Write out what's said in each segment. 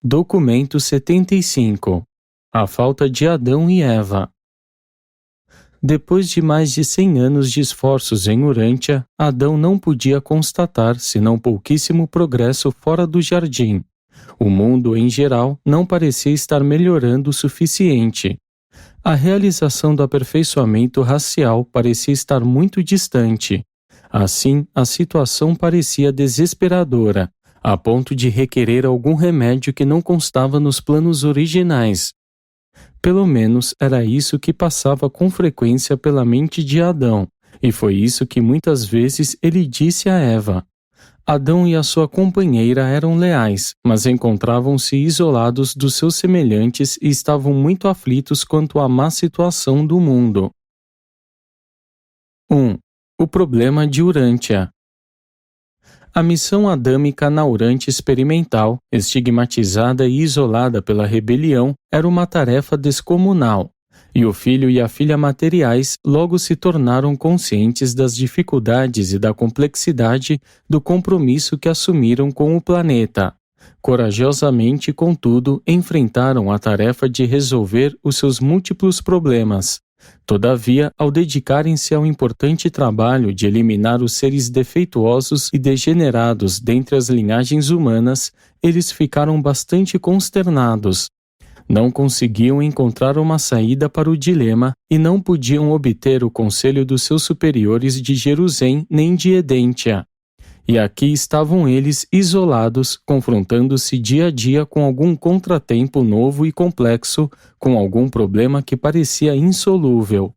Documento 75. A falta de Adão e Eva. Depois de mais de 100 anos de esforços em Urântia, Adão não podia constatar senão pouquíssimo progresso fora do jardim. O mundo, em geral, não parecia estar melhorando o suficiente. A realização do aperfeiçoamento racial parecia estar muito distante. Assim, a situação parecia desesperadora, a ponto de requerer algum remédio que não constava nos planos originais. Pelo menos era isso que passava com frequência pela mente de Adão, e foi isso que muitas vezes ele disse a Eva. Adão e a sua companheira eram leais, mas encontravam-se isolados dos seus semelhantes e estavam muito aflitos quanto à má situação do mundo. 1. O problema de Urântia. A missão adâmica na Urântia experimental, estigmatizada e isolada pela rebelião, era uma tarefa descomunal, e o filho e a filha materiais logo se tornaram conscientes das dificuldades e da complexidade do compromisso que assumiram com o planeta. Corajosamente, contudo, enfrentaram a tarefa de resolver os seus múltiplos problemas. Todavia, ao dedicarem-se ao importante trabalho de eliminar os seres defeituosos e degenerados dentre as linhagens humanas, eles ficaram bastante consternados. Não conseguiam encontrar uma saída para o dilema e não podiam obter o conselho dos seus superiores de Jerusalém nem de Edêntia. E aqui estavam eles isolados, confrontando-se dia a dia com algum contratempo novo e complexo, com algum problema que parecia insolúvel.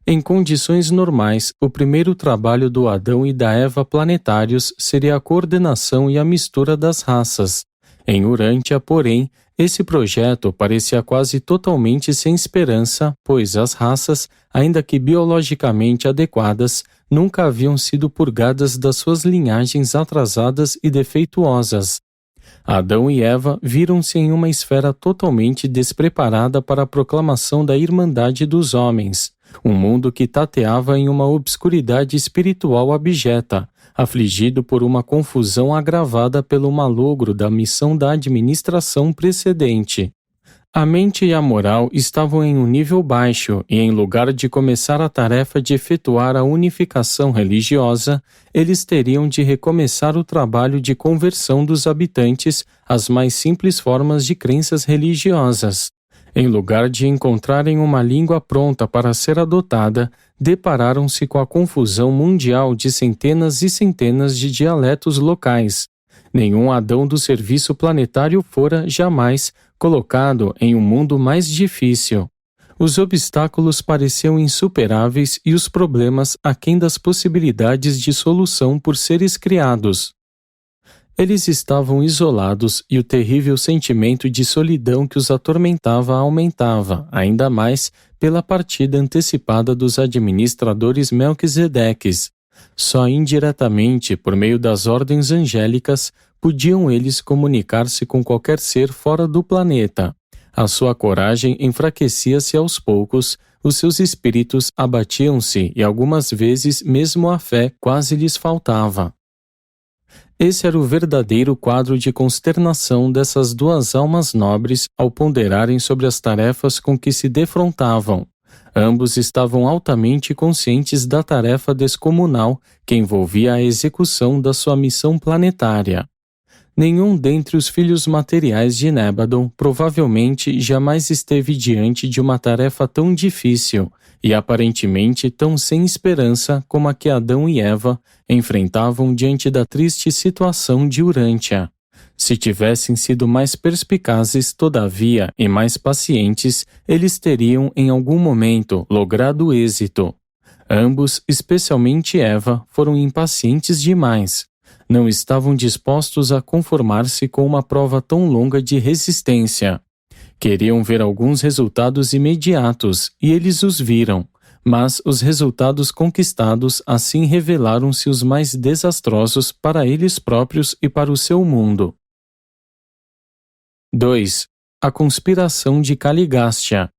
Em condições normais, o primeiro trabalho do Adão e da Eva planetários seria a coordenação e a mistura das raças. Em Urântia, porém, esse projeto parecia quase totalmente sem esperança, pois as raças, ainda que biologicamente adequadas, nunca haviam sido purgadas das suas linhagens atrasadas e defeituosas. Adão e Eva viram-se em uma esfera totalmente despreparada para a proclamação da Irmandade dos homens, um mundo que tateava em uma obscuridade espiritual abjeta, afligido por uma confusão agravada pelo malogro da missão da administração precedente. A mente e a moral estavam em um nível baixo e, em lugar de começar a tarefa de efetuar a unificação religiosa, eles teriam de recomeçar o trabalho de conversão dos habitantes às mais simples formas de crenças religiosas. Em lugar de encontrarem uma língua pronta para ser adotada, depararam-se com a confusão mundial de centenas e centenas de dialetos locais. Nenhum Adão do serviço planetário fora, jamais, colocado em um mundo mais difícil. Os obstáculos pareciam insuperáveis e os problemas aquém das possibilidades de solução por seres criados. Eles estavam isolados e o terrível sentimento de solidão que os atormentava aumentava, ainda mais, pela partida antecipada dos administradores Melquisedeques. Só indiretamente, por meio das ordens angélicas, podiam eles comunicar-se com qualquer ser fora do planeta. A sua coragem enfraquecia-se aos poucos, os seus espíritos abatiam-se e algumas vezes mesmo a fé quase lhes faltava. Esse era o verdadeiro quadro de consternação dessas duas almas nobres ao ponderarem sobre as tarefas com que se defrontavam. Ambos estavam altamente conscientes da tarefa descomunal que envolvia a execução da sua missão planetária. Nenhum dentre os filhos materiais de Nébadon provavelmente jamais esteve diante de uma tarefa tão difícil e aparentemente tão sem esperança como a que Adão e Eva enfrentavam diante da triste situação de Urântia. Se tivessem sido mais perspicazes, todavia, e mais pacientes, eles teriam, em algum momento, logrado êxito. Ambos, especialmente Eva, foram impacientes demais. Não estavam dispostos a conformar-se com uma prova tão longa de resistência. Queriam ver alguns resultados imediatos, e eles os viram. Mas os resultados conquistados assim revelaram-se os mais desastrosos para eles próprios e para o seu mundo. 2. A conspiração de Caligástia.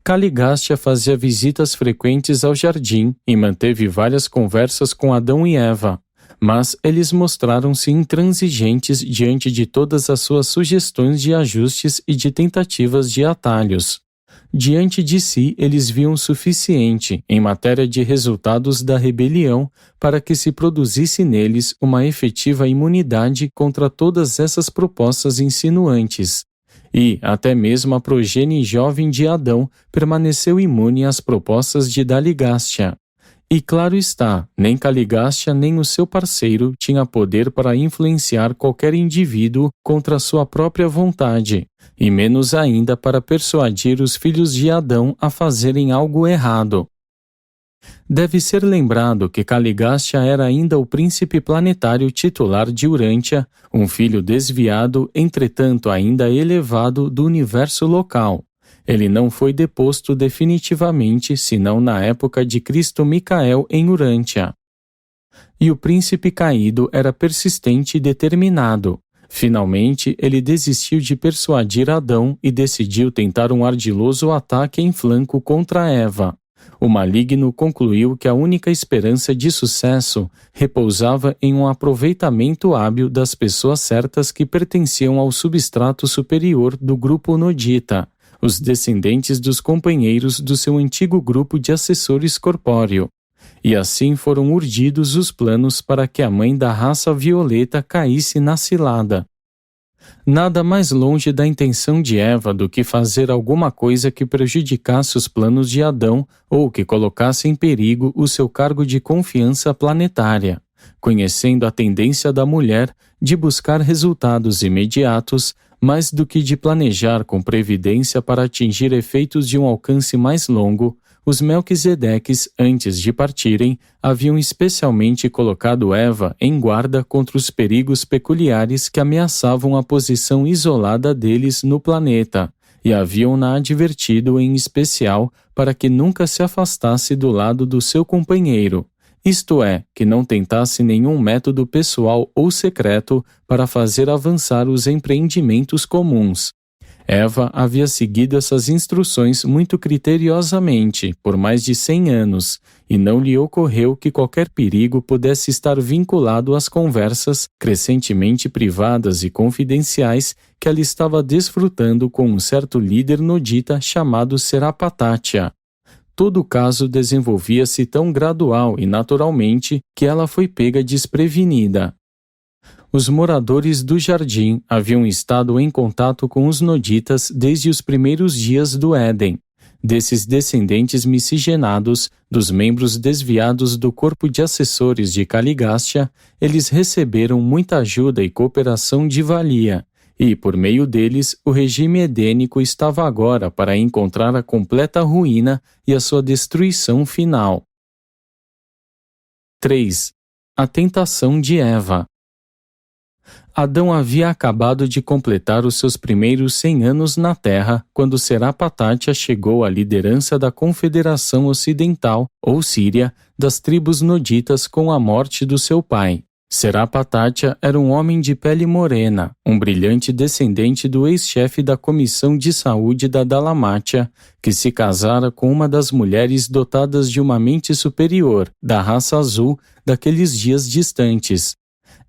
Caligástia fazia visitas frequentes ao jardim e manteve várias conversas com Adão e Eva. Mas eles mostraram-se intransigentes diante de todas as suas sugestões de ajustes e de tentativas de atalhos. Diante de si, eles viam o suficiente, em matéria de resultados da rebelião, para que se produzisse neles uma efetiva imunidade contra todas essas propostas insinuantes. E, até mesmo a progenie jovem de Adão permaneceu imune às propostas de Daligástia. E claro está, nem Caligástia nem o seu parceiro tinha poder para influenciar qualquer indivíduo contra sua própria vontade, e menos ainda para persuadir os filhos de Adão a fazerem algo errado. Deve ser lembrado que Caligástia era ainda o príncipe planetário titular de Urântia, um filho desviado, entretanto ainda elevado do universo local. Ele não foi deposto definitivamente senão na época de Cristo Micael em Urântia. E o príncipe caído era persistente e determinado. Finalmente, ele desistiu de persuadir Adão e decidiu tentar um ardiloso ataque em flanco contra Eva. O maligno concluiu que a única esperança de sucesso repousava em um aproveitamento hábil das pessoas certas que pertenciam ao substrato superior do grupo nodita, os descendentes dos companheiros do seu antigo grupo de assessores corpóreo. E assim foram urdidos os planos para que a mãe da raça violeta caísse na cilada. Nada mais longe da intenção de Eva do que fazer alguma coisa que prejudicasse os planos de Adão ou que colocasse em perigo o seu cargo de confiança planetária. Conhecendo a tendência da mulher de buscar resultados imediatos, mais do que de planejar com previdência para atingir efeitos de um alcance mais longo, os Melquisedeques, antes de partirem, haviam especialmente colocado Eva em guarda contra os perigos peculiares que ameaçavam a posição isolada deles no planeta, e haviam-na advertido em especial para que nunca se afastasse do lado do seu companheiro, isto é, que não tentasse nenhum método pessoal ou secreto para fazer avançar os empreendimentos comuns. Eva havia seguido essas instruções muito criteriosamente por mais de 100 anos, e não lhe ocorreu que qualquer perigo pudesse estar vinculado às conversas crescentemente privadas e confidenciais que ela estava desfrutando com um certo líder nodita chamado Serapatátia. Todo o caso desenvolvia-se tão gradual e naturalmente que ela foi pega desprevenida. Os moradores do jardim haviam estado em contato com os noditas desde os primeiros dias do Éden. Desses descendentes miscigenados, dos membros desviados do corpo de assessores de Caligástia, eles receberam muita ajuda e cooperação de valia, e, por meio deles, o regime edênico estava agora para encontrar a completa ruína e a sua destruição final. 3. A tentação de Eva. Adão havia acabado de completar os seus primeiros 100 anos na Terra quando Serapatátia chegou à liderança da Confederação Ocidental, ou Síria, das tribos noditas com a morte do seu pai. Serapatátia era um homem de pele morena, um brilhante descendente do ex-chefe da Comissão de Saúde da Dalamátia, que se casara com uma das mulheres dotadas de uma mente superior, da raça azul, daqueles dias distantes.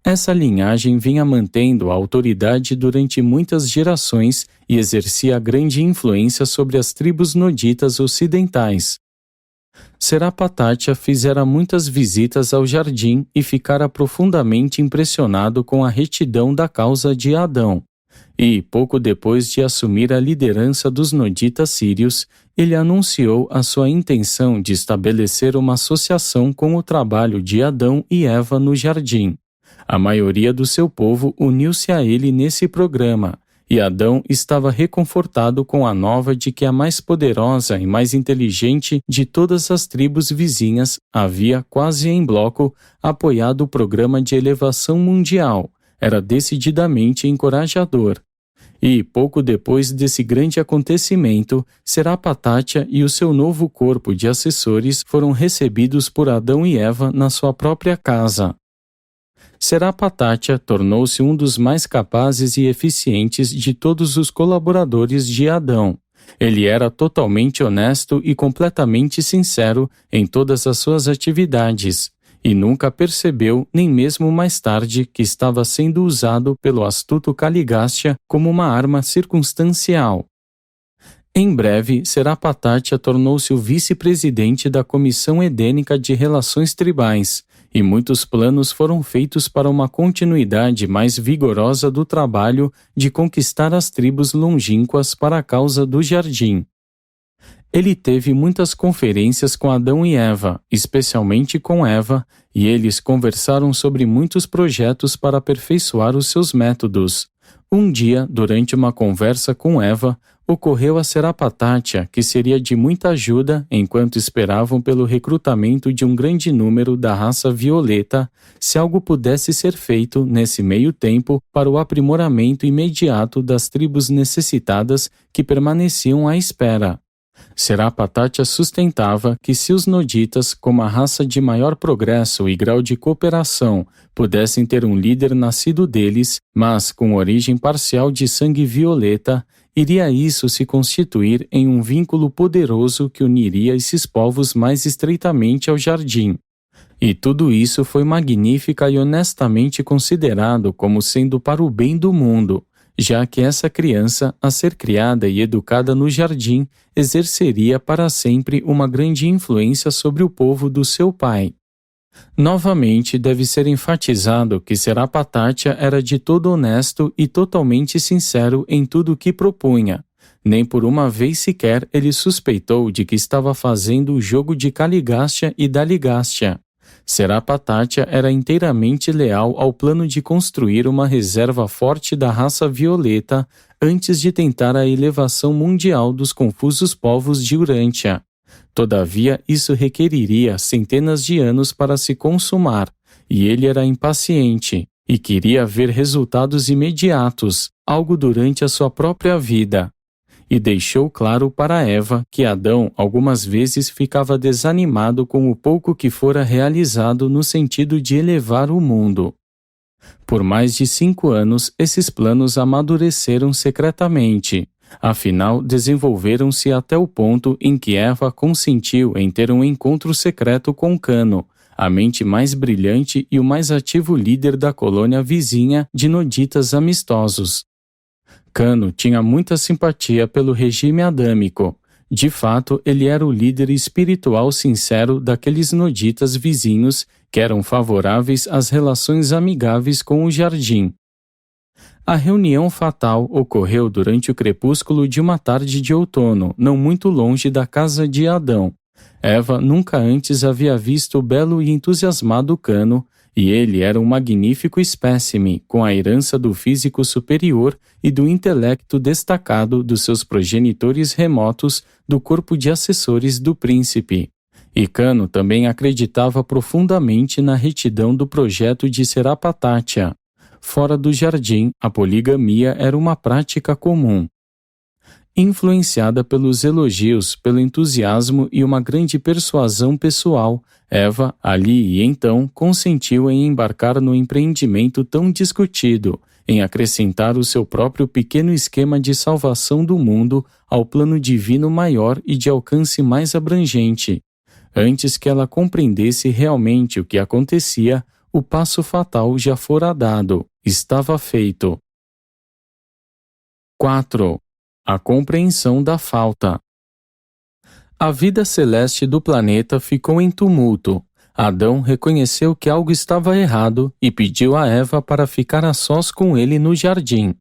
Essa linhagem vinha mantendo a autoridade durante muitas gerações e exercia grande influência sobre as tribos noditas ocidentais. Serapatátia fizera muitas visitas ao jardim e ficara profundamente impressionado com a retidão da causa de Adão. E, pouco depois de assumir a liderança dos noditas sírios, ele anunciou a sua intenção de estabelecer uma associação com o trabalho de Adão e Eva no jardim. A maioria do seu povo uniu-se a ele nesse programa, e Adão estava reconfortado com a nova de que a mais poderosa e mais inteligente de todas as tribos vizinhas havia, quase em bloco, apoiado o programa de elevação mundial. Era decididamente encorajador. E, pouco depois desse grande acontecimento, Serapatátia e o seu novo corpo de assessores foram recebidos por Adão e Eva na sua própria casa. Serapatátia tornou-se um dos mais capazes e eficientes de todos os colaboradores de Adão. Ele era totalmente honesto e completamente sincero em todas as suas atividades, e nunca percebeu, nem mesmo mais tarde, que estava sendo usado pelo astuto Caligastia como uma arma circunstancial. Em breve, Serapatátia tornou-se o vice-presidente da Comissão Edênica de Relações Tribais, e muitos planos foram feitos para uma continuidade mais vigorosa do trabalho de conquistar as tribos longínquas para a causa do jardim. Ele teve muitas conferências com Adão e Eva, especialmente com Eva, e eles conversaram sobre muitos projetos para aperfeiçoar os seus métodos. Um dia, durante uma conversa com Eva, ocorreu a Serapatátia que seria de muita ajuda enquanto esperavam pelo recrutamento de um grande número da raça violeta, se algo pudesse ser feito nesse meio tempo para o aprimoramento imediato das tribos necessitadas que permaneciam à espera. Serapatátia sustentava que se os noditas, como a raça de maior progresso e grau de cooperação, pudessem ter um líder nascido deles, mas com origem parcial de sangue violeta, iria isso se constituir em um vínculo poderoso que uniria esses povos mais estreitamente ao jardim. E tudo isso foi magnífica e honestamente considerado como sendo para o bem do mundo, já que essa criança, a ser criada e educada no jardim, exerceria para sempre uma grande influência sobre o povo do seu pai. Novamente, deve ser enfatizado que Serapatátia era de todo honesto e totalmente sincero em tudo o que propunha. Nem por uma vez sequer ele suspeitou de que estava fazendo o jogo de Caligastia e Daligastia. Serapatátia era inteiramente leal ao plano de construir uma reserva forte da raça violeta antes de tentar a elevação mundial dos confusos povos de Urântia. Todavia, isso requeriria centenas de anos para se consumar, e ele era impaciente e queria ver resultados imediatos, algo durante a sua própria vida. E deixou claro para Eva que Adão algumas vezes ficava desanimado com o pouco que fora realizado no sentido de elevar o mundo. Por mais de 5 anos, esses planos amadureceram secretamente. Afinal, desenvolveram-se até o ponto em que Eva consentiu em ter um encontro secreto com Cano, a mente mais brilhante e o mais ativo líder da colônia vizinha de noditas amistosos. Cano tinha muita simpatia pelo regime adâmico. De fato, ele era o líder espiritual sincero daqueles noditas vizinhos que eram favoráveis às relações amigáveis com o jardim. A reunião fatal ocorreu durante o crepúsculo de uma tarde de outono, não muito longe da casa de Adão. Eva nunca antes havia visto o belo e entusiasmado Cano, e ele era um magnífico espécime, com a herança do físico superior e do intelecto destacado dos seus progenitores remotos do corpo de assessores do príncipe. E Cano também acreditava profundamente na retidão do projeto de Serapatátia. Fora do jardim, a poligamia era uma prática comum. Influenciada pelos elogios, pelo entusiasmo e uma grande persuasão pessoal, Eva, ali e então, consentiu em embarcar no empreendimento tão discutido, em acrescentar o seu próprio pequeno esquema de salvação do mundo ao plano divino maior e de alcance mais abrangente. Antes que ela compreendesse realmente o que acontecia, o passo fatal já fora dado, estava feito. 4. A compreensão da falta. A vida celeste do planeta ficou em tumulto. Adão reconheceu que algo estava errado e pediu a Eva para ficar a sós com ele no jardim.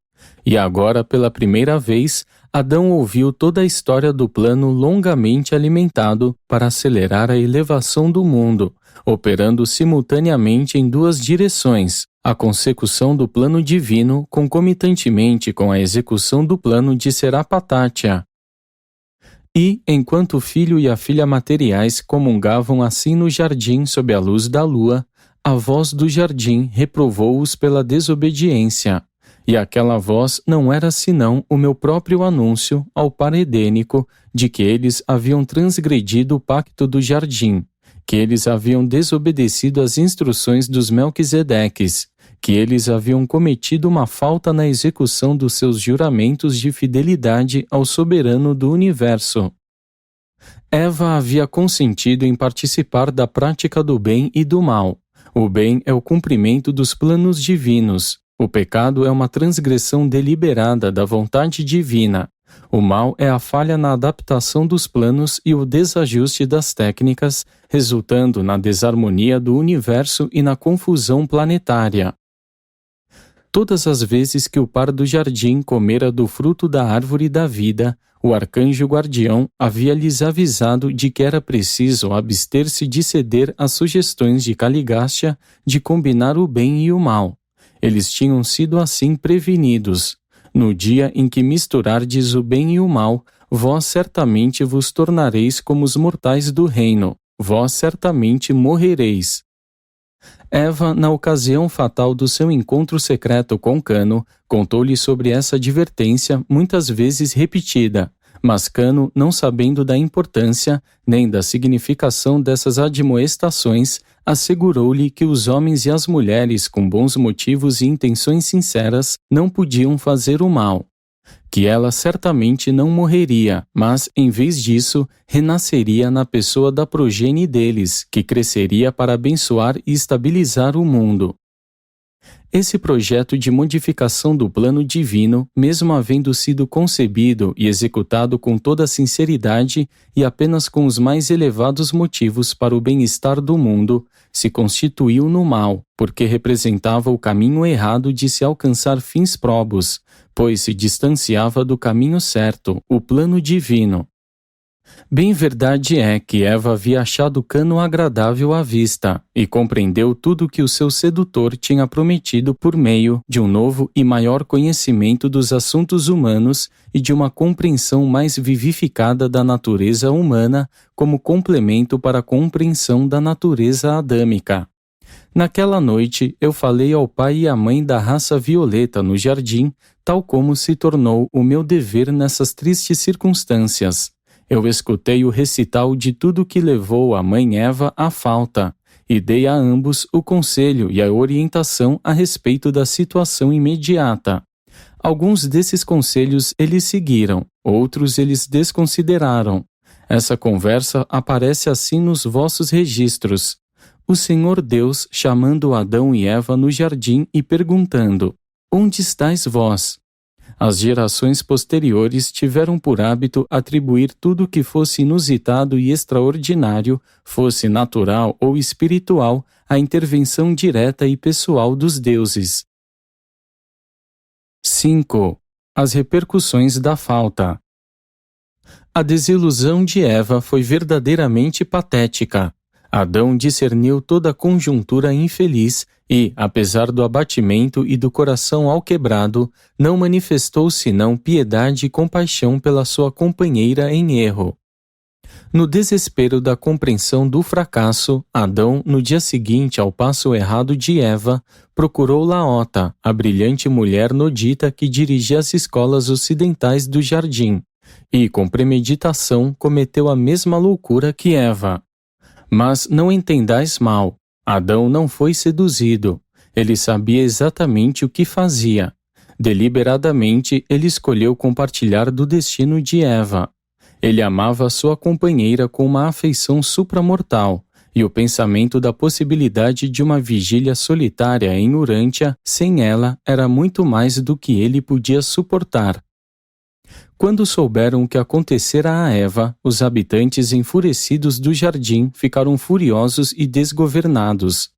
E agora, pela primeira vez, Adão ouviu toda a história do plano longamente alimentado para acelerar a elevação do mundo, operando simultaneamente em 2 direções: a consecução do plano divino concomitantemente com a execução do plano de Serapatátia. E, enquanto o filho e a filha materiais comungavam assim no jardim sob a luz da lua, a voz do jardim reprovou-os pela desobediência. E aquela voz não era senão o meu próprio anúncio ao par edênico de que eles haviam transgredido o pacto do jardim, que eles haviam desobedecido às instruções dos Melquisedeques, que eles haviam cometido uma falta na execução dos seus juramentos de fidelidade ao soberano do universo. Eva havia consentido em participar da prática do bem e do mal. O bem é o cumprimento dos planos divinos. O pecado é uma transgressão deliberada da vontade divina. O mal é a falha na adaptação dos planos e o desajuste das técnicas, resultando na desarmonia do universo e na confusão planetária. Todas as vezes que o par do jardim comera do fruto da árvore da vida, o arcanjo guardião havia lhes avisado de que era preciso abster-se de ceder às sugestões de Caligácea de combinar o bem e o mal. Eles tinham sido assim prevenidos. No dia em que misturardes o bem e o mal, vós certamente vos tornareis como os mortais do reino. Vós certamente morrereis. Eva, na ocasião fatal do seu encontro secreto com Cano, contou-lhe sobre essa advertência muitas vezes repetida, mas Cano, não sabendo da importância nem da significação dessas admoestações, assegurou-lhe que os homens e as mulheres com bons motivos e intenções sinceras não podiam fazer o mal. Que ela certamente não morreria, mas, em vez disso, renasceria na pessoa da progenie deles, que cresceria para abençoar e estabilizar o mundo. Esse projeto de modificação do plano divino, mesmo havendo sido concebido e executado com toda a sinceridade e apenas com os mais elevados motivos para o bem-estar do mundo, se constituiu no mal, porque representava o caminho errado de se alcançar fins probos, pois se distanciava do caminho certo, o plano divino. Bem verdade é que Eva havia achado Cano agradável à vista e compreendeu tudo que o seu sedutor tinha prometido por meio de um novo e maior conhecimento dos assuntos humanos e de uma compreensão mais vivificada da natureza humana como complemento para a compreensão da natureza adâmica. Naquela noite, eu falei ao pai e à mãe da raça violeta no jardim, tal como se tornou o meu dever nessas tristes circunstâncias. Eu escutei o recital de tudo que levou a mãe Eva à falta, e dei a ambos o conselho e a orientação a respeito da situação imediata. Alguns desses conselhos eles seguiram, outros eles desconsideraram. Essa conversa aparece assim nos vossos registros. O Senhor Deus chamando Adão e Eva no jardim e perguntando: onde estáis vós? As gerações posteriores tiveram por hábito atribuir tudo que fosse inusitado e extraordinário, fosse natural ou espiritual, à intervenção direta e pessoal dos deuses. 5. As repercussões da falta. A desilusão de Eva foi verdadeiramente patética. Adão discerniu toda a conjuntura infeliz e, apesar do abatimento e do coração alquebrado, não manifestou senão piedade e compaixão pela sua companheira em erro. No desespero da compreensão do fracasso, Adão, no dia seguinte ao passo errado de Eva, procurou Laota, a brilhante mulher nodita que dirigia as escolas ocidentais do jardim, e, com premeditação, cometeu a mesma loucura que Eva. Mas não entendais mal, Adão não foi seduzido. Ele sabia exatamente o que fazia. Deliberadamente, ele escolheu compartilhar do destino de Eva. Ele amava sua companheira com uma afeição supramortal, e o pensamento da possibilidade de uma vigília solitária em Urântia sem ela era muito mais do que ele podia suportar. Quando souberam o que acontecera a Eva, os habitantes enfurecidos do jardim ficaram furiosos e desgovernados.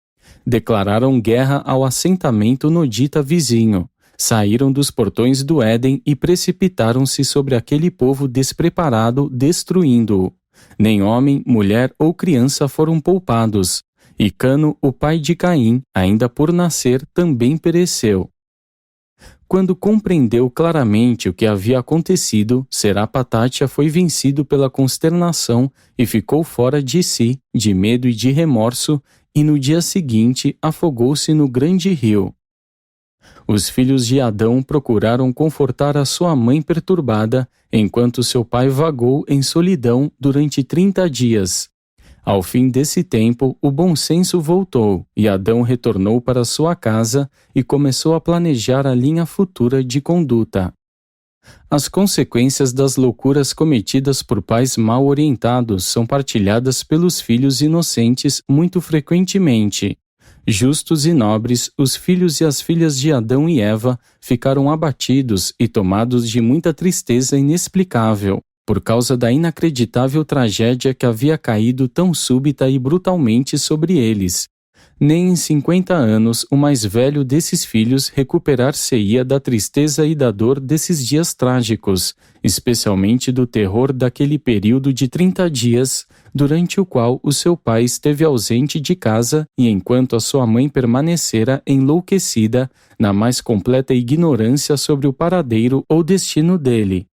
Declararam guerra ao assentamento nodita vizinho, saíram dos portões do Éden e precipitaram-se sobre aquele povo despreparado, destruindo-o. Nem homem, mulher ou criança foram poupados. E Cano, o pai de Caim, ainda por nascer, também pereceu. Quando compreendeu claramente o que havia acontecido, Serapatátia foi vencido pela consternação e ficou fora de si, de medo e de remorso, e no dia seguinte afogou-se no grande rio. Os filhos de Adão procuraram confortar a sua mãe perturbada, enquanto seu pai vagou em solidão durante 30 dias. Ao fim desse tempo, o bom senso voltou, e Adão retornou para sua casa e começou a planejar a linha futura de conduta. As consequências das loucuras cometidas por pais mal orientados são partilhadas pelos filhos inocentes muito frequentemente. Justos e nobres, os filhos e as filhas de Adão e Eva ficaram abatidos e tomados de muita tristeza inexplicável, por causa da inacreditável tragédia que havia caído tão súbita e brutalmente sobre eles. Nem em 50 anos o mais velho desses filhos recuperar-se-ia da tristeza e da dor desses dias trágicos, especialmente do terror daquele período de 30 dias, durante o qual o seu pai esteve ausente de casa e enquanto a sua mãe permanecera enlouquecida, na mais completa ignorância sobre o paradeiro ou destino dele.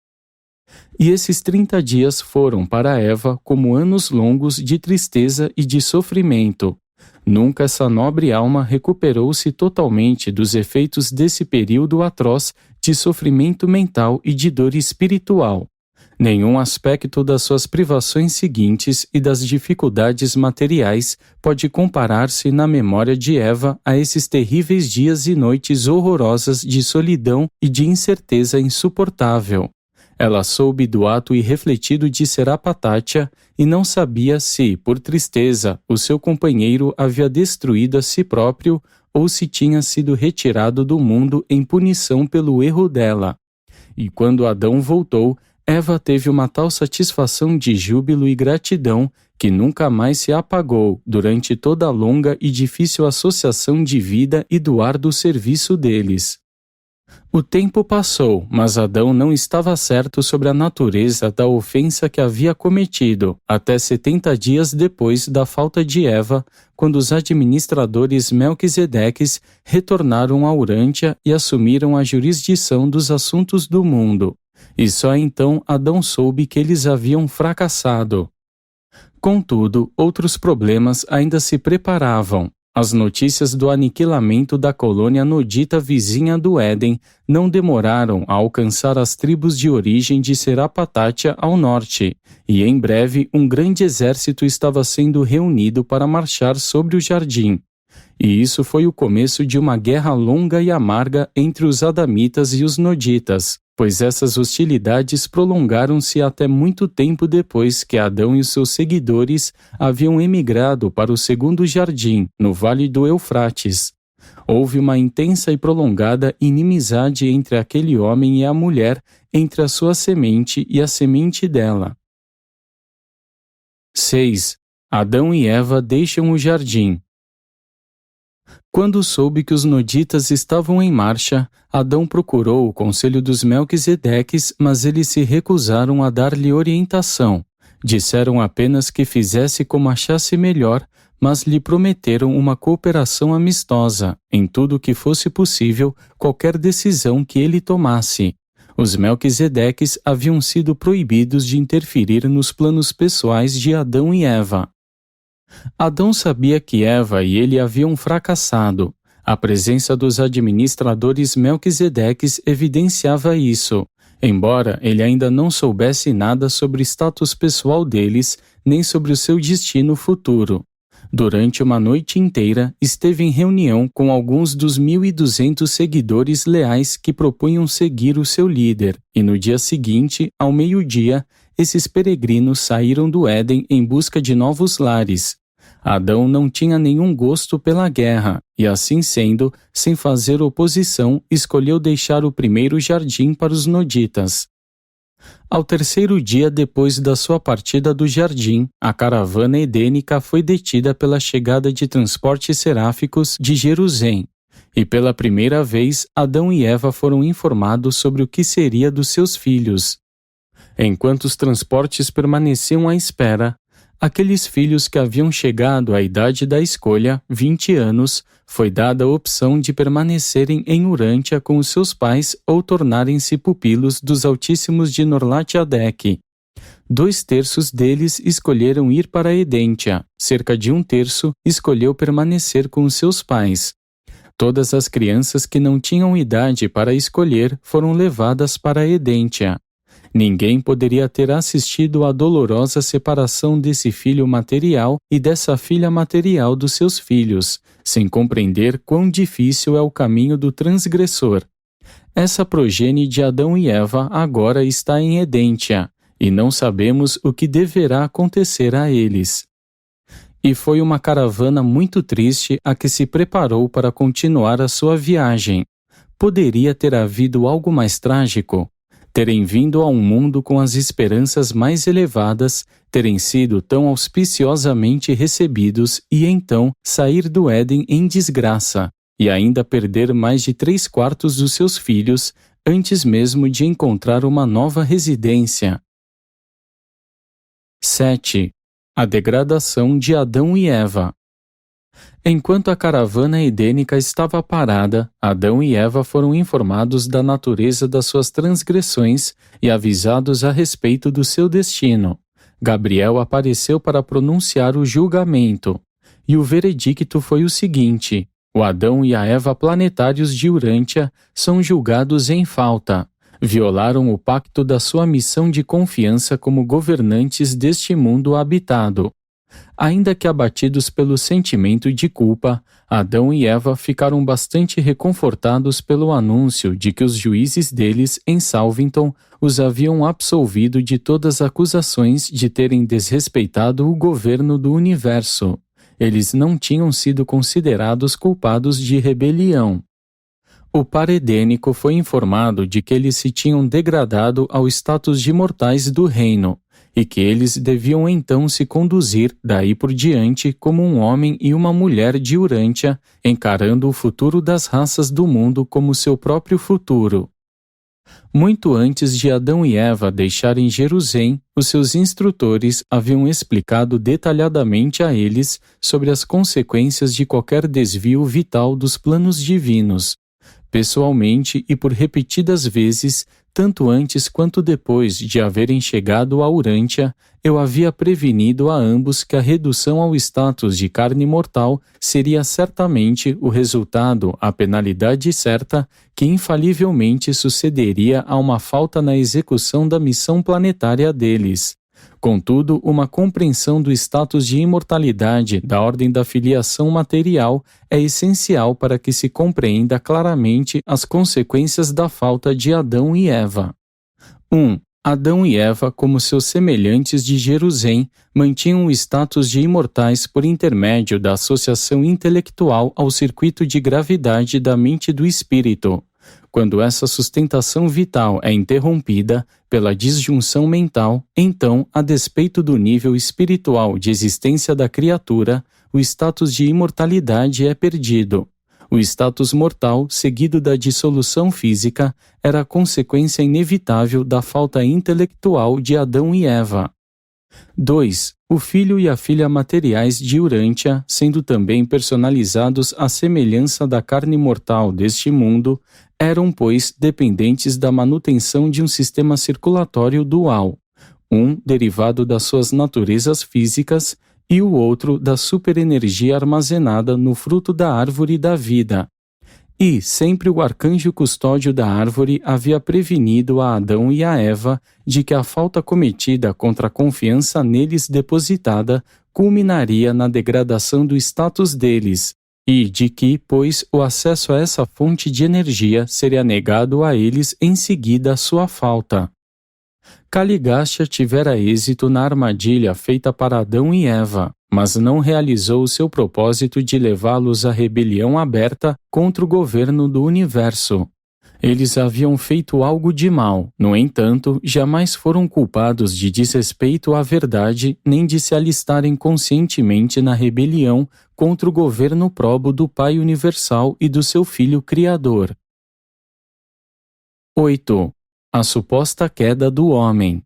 E esses 30 dias foram para Eva como anos longos de tristeza e de sofrimento. Nunca essa nobre alma recuperou-se totalmente dos efeitos desse período atroz de sofrimento mental e de dor espiritual. Nenhum aspecto das suas privações seguintes e das dificuldades materiais pode comparar-se na memória de Eva a esses terríveis dias e noites horrorosas de solidão e de incerteza insuportável. Ela soube do ato irrefletido de Serapatátia e não sabia se, por tristeza, o seu companheiro havia destruído a si próprio ou se tinha sido retirado do mundo em punição pelo erro dela. E quando Adão voltou, Eva teve uma tal satisfação de júbilo e gratidão que nunca mais se apagou durante toda a longa e difícil associação de vida e do árduo serviço deles. O tempo passou, mas Adão não estava certo sobre a natureza da ofensa que havia cometido, até 70 dias depois da falta de Eva, quando os administradores Melquisedeques retornaram a Urântia e assumiram a jurisdição dos assuntos do mundo. E só então Adão soube que eles haviam fracassado. Contudo, outros problemas ainda se preparavam. As notícias do aniquilamento da colônia nodita vizinha do Éden não demoraram a alcançar as tribos de origem de Serapatátia ao norte, e em breve um grande exército estava sendo reunido para marchar sobre o jardim. E isso foi o começo de uma guerra longa e amarga entre os adamitas e os noditas, pois essas hostilidades prolongaram-se até muito tempo depois que Adão e seus seguidores haviam emigrado para o segundo jardim, no Vale do Eufrates. Houve uma intensa e prolongada inimizade entre aquele homem e a mulher, entre a sua semente e a semente dela. 6. Adão e Eva deixam o jardim. Quando soube que os noditas estavam em marcha, Adão procurou o conselho dos Melquisedeques, mas eles se recusaram a dar-lhe orientação. Disseram apenas que fizesse como achasse melhor, mas lhe prometeram uma cooperação amistosa, em tudo o que fosse possível, qualquer decisão que ele tomasse. Os Melquisedeques haviam sido proibidos de interferir nos planos pessoais de Adão e Eva. Adão sabia que Eva e ele haviam fracassado. A presença dos administradores Melquisedeques evidenciava isso, embora ele ainda não soubesse nada sobre o status pessoal deles, nem sobre o seu destino futuro. Durante uma noite inteira, esteve em reunião com alguns dos 1.200 seguidores leais que propunham seguir o seu líder, e no dia seguinte, ao meio-dia, esses peregrinos saíram do Éden em busca de novos lares. Adão não tinha nenhum gosto pela guerra, e assim sendo, sem fazer oposição, escolheu deixar o primeiro jardim para os noditas. Ao terceiro dia depois da sua partida do jardim, a caravana edênica foi detida pela chegada de transportes seráficos de Jerusalém, e pela primeira vez Adão e Eva foram informados sobre o que seria dos seus filhos. Enquanto os transportes permaneciam à espera, aqueles filhos que haviam chegado à idade da escolha, 20 anos, foi dada a opção de permanecerem em Urântia com os seus pais ou tornarem-se pupilos dos Altíssimos de Norlatiadec. 2/3 deles escolheram ir para Edêntia, cerca de 1/3 escolheu permanecer com os seus pais. Todas as crianças que não tinham idade para escolher foram levadas para Edêntia. Ninguém poderia ter assistido à dolorosa separação desse filho material e dessa filha material dos seus filhos, sem compreender quão difícil é o caminho do transgressor. Essa progenie de Adão e Eva agora está em Edêntia, e não sabemos o que deverá acontecer a eles. E foi uma caravana muito triste a que se preparou para continuar a sua viagem. Poderia ter havido algo mais trágico? Terem vindo a um mundo com as esperanças mais elevadas, terem sido tão auspiciosamente recebidos e então sair do Éden em desgraça, e ainda perder mais de 3/4 dos seus filhos antes mesmo de encontrar uma nova residência. 7. A degradação de Adão e Eva. Enquanto a caravana edênica estava parada, Adão e Eva foram informados da natureza das suas transgressões e avisados a respeito do seu destino. Gabriel apareceu para pronunciar o julgamento, e o veredicto foi o seguinte: o Adão e a Eva planetários de Urântia são julgados em falta. Violaram o pacto da sua missão de confiança como governantes deste mundo habitado. Ainda que abatidos pelo sentimento de culpa, Adão e Eva ficaram bastante reconfortados pelo anúncio de que os juízes deles em Salvington os haviam absolvido de todas as acusações de terem desrespeitado o governo do universo. Eles não tinham sido considerados culpados de rebelião. O par edênico foi informado de que eles se tinham degradado ao status de mortais do reino, e que eles deviam então se conduzir daí por diante como um homem e uma mulher de Urântia, encarando o futuro das raças do mundo como seu próprio futuro. Muito antes de Adão e Eva deixarem Jerusalém, os seus instrutores haviam explicado detalhadamente a eles sobre as consequências de qualquer desvio vital dos planos divinos. Pessoalmente e por repetidas vezes, tanto antes quanto depois de haverem chegado a Urântia, eu havia prevenido a ambos que a redução ao status de carne mortal seria certamente o resultado, a penalidade certa, que infalivelmente sucederia a uma falta na execução da missão planetária deles. Contudo, uma compreensão do status de imortalidade da ordem da filiação material é essencial para que se compreenda claramente as consequências da falta de Adão e Eva. 1. Adão e Eva, como seus semelhantes de Jerusalém, mantinham o status de imortais por intermédio da associação intelectual ao circuito de gravidade da mente e do espírito. Quando essa sustentação vital é interrompida pela disjunção mental, então, a despeito do nível espiritual de existência da criatura, o status de imortalidade é perdido. O status mortal, seguido da dissolução física, era a consequência inevitável da falta intelectual de Adão e Eva. 2. O filho e a filha materiais de Urântia, sendo também personalizados à semelhança da carne mortal deste mundo, eram, pois, dependentes da manutenção de um sistema circulatório dual, um derivado das suas naturezas físicas e o outro da superenergia armazenada no fruto da árvore da vida. E sempre o arcanjo custódio da árvore havia prevenido a Adão e a Eva de que a falta cometida contra a confiança neles depositada culminaria na degradação do status deles, e de que, pois, o acesso a essa fonte de energia seria negado a eles em seguida à sua falta. Caligástia tivera êxito na armadilha feita para Adão e Eva, mas não realizou o seu propósito de levá-los à rebelião aberta contra o governo do universo. Eles haviam feito algo de mal, no entanto, jamais foram culpados de desrespeito à verdade nem de se alistarem conscientemente na rebelião contra o governo probo do Pai Universal e do seu Filho Criador. 8. A suposta queda do homem.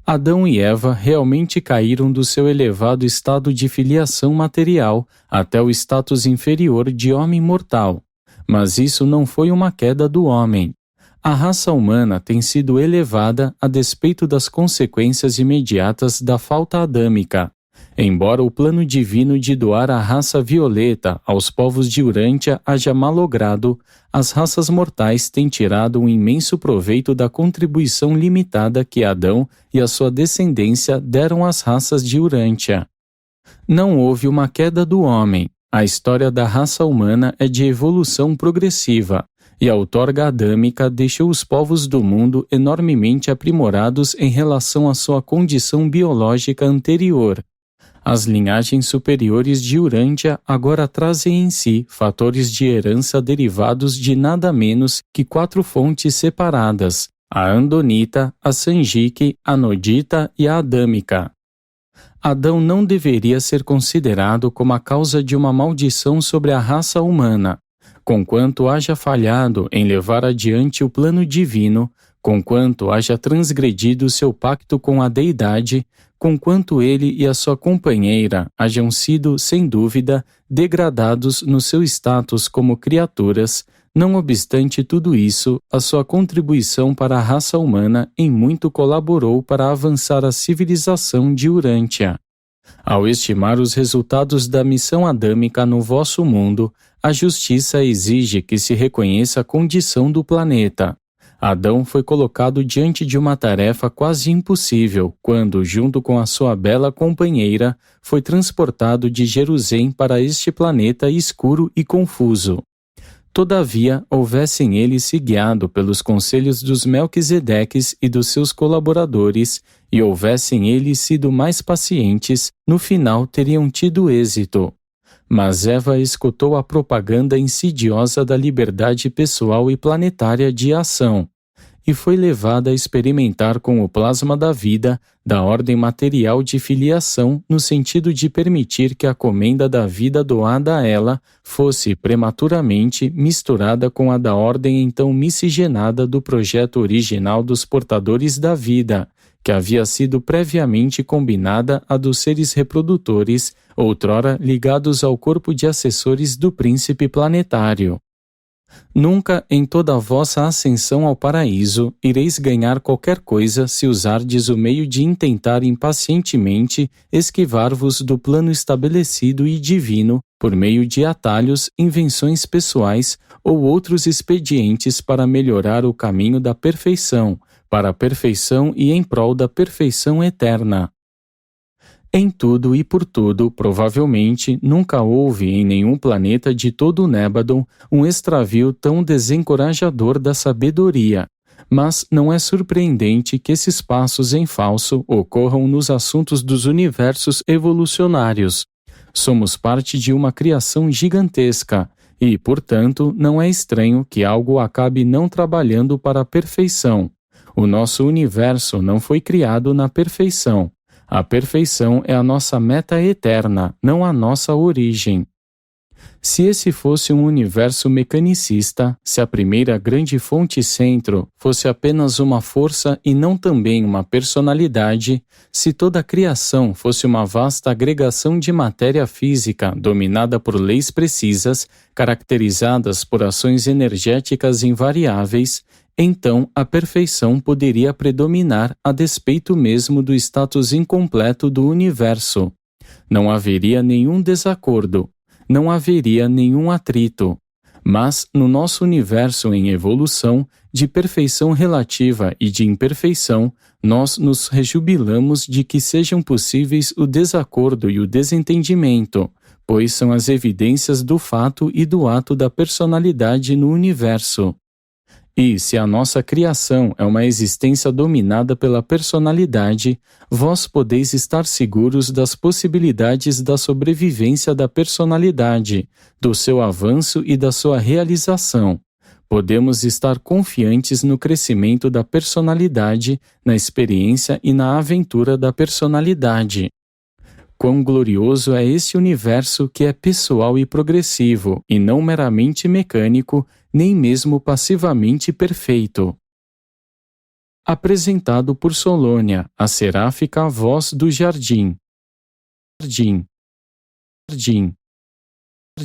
Adão e Eva realmente caíram do seu elevado estado de filiação material até o status inferior de homem mortal. Mas isso não foi uma queda do homem. A raça humana tem sido elevada a despeito das consequências imediatas da falta adâmica. Embora o plano divino de doar a raça violeta aos povos de Urântia haja malogrado, as raças mortais têm tirado um imenso proveito da contribuição limitada que Adão e a sua descendência deram às raças de Urântia. Não houve uma queda do homem. A história da raça humana é de evolução progressiva. e a outorga adâmica deixou os povos do mundo enormemente aprimorados em relação à sua condição biológica anterior. As linhagens superiores de Urântia agora trazem em si fatores de herança derivados de nada menos que 4 fontes separadas: a andonita, a sanjique, a nodita e a adâmica. Adão não deveria ser considerado como a causa de uma maldição sobre a raça humana. Conquanto haja falhado em levar adiante o plano divino, conquanto haja transgredido seu pacto com a deidade, conquanto ele e a sua companheira hajam sido, sem dúvida, degradados no seu status como criaturas, não obstante tudo isso, a sua contribuição para a raça humana em muito colaborou para avançar a civilização de Urântia. Ao estimar os resultados da missão adâmica no vosso mundo, a justiça exige que se reconheça a condição do planeta. Adão foi colocado diante de uma tarefa quase impossível quando, junto com a sua bela companheira, foi transportado de Jerusalém para este planeta escuro e confuso. Todavia, houvessem eles se guiado pelos conselhos dos Melquisedeques e dos seus colaboradores, e houvessem eles sido mais pacientes, no final teriam tido êxito. Mas Eva escutou a propaganda insidiosa da liberdade pessoal e planetária de ação, e foi levada a experimentar com o plasma da vida, da ordem material de filiação, no sentido de permitir que a comenda da vida doada a ela fosse prematuramente misturada com a da ordem então miscigenada do projeto original dos portadores da vida, que havia sido previamente combinada à dos seres reprodutores, outrora ligados ao corpo de assessores do príncipe planetário. Nunca em toda a vossa ascensão ao paraíso ireis ganhar qualquer coisa se usardes o meio de intentar impacientemente esquivar-vos do plano estabelecido e divino por meio de atalhos, invenções pessoais ou outros expedientes para melhorar o caminho da perfeição, para a perfeição e em prol da perfeição eterna. Em tudo e por tudo, provavelmente, nunca houve em nenhum planeta de todo o Nébadon um extravio tão desencorajador da sabedoria. Mas não é surpreendente que esses passos em falso ocorram nos assuntos dos universos evolucionários. Somos parte de uma criação gigantesca e, portanto, não é estranho que algo acabe não trabalhando para a perfeição. O nosso universo não foi criado na perfeição. A perfeição é a nossa meta eterna, não a nossa origem. Se esse fosse um universo mecanicista, se a primeira grande fonte centro fosse apenas uma força e não também uma personalidade, se toda a criação fosse uma vasta agregação de matéria física dominada por leis precisas, caracterizadas por ações energéticas invariáveis, então a perfeição poderia predominar a despeito mesmo do status incompleto do universo. Não haveria nenhum desacordo, não haveria nenhum atrito. Mas, no nosso universo em evolução, de perfeição relativa e de imperfeição, nós nos rejubilamos de que sejam possíveis o desacordo e o desentendimento, pois são as evidências do fato e do ato da personalidade no universo. E, se a nossa criação é uma existência dominada pela personalidade, vós podeis estar seguros das possibilidades da sobrevivência da personalidade, do seu avanço e da sua realização. Podemos estar confiantes no crescimento da personalidade, na experiência e na aventura da personalidade. Quão glorioso é esse universo que é pessoal e progressivo, e não meramente mecânico, nem mesmo passivamente perfeito. Apresentado por Solônia, a seráfica voz do jardim. Jardim.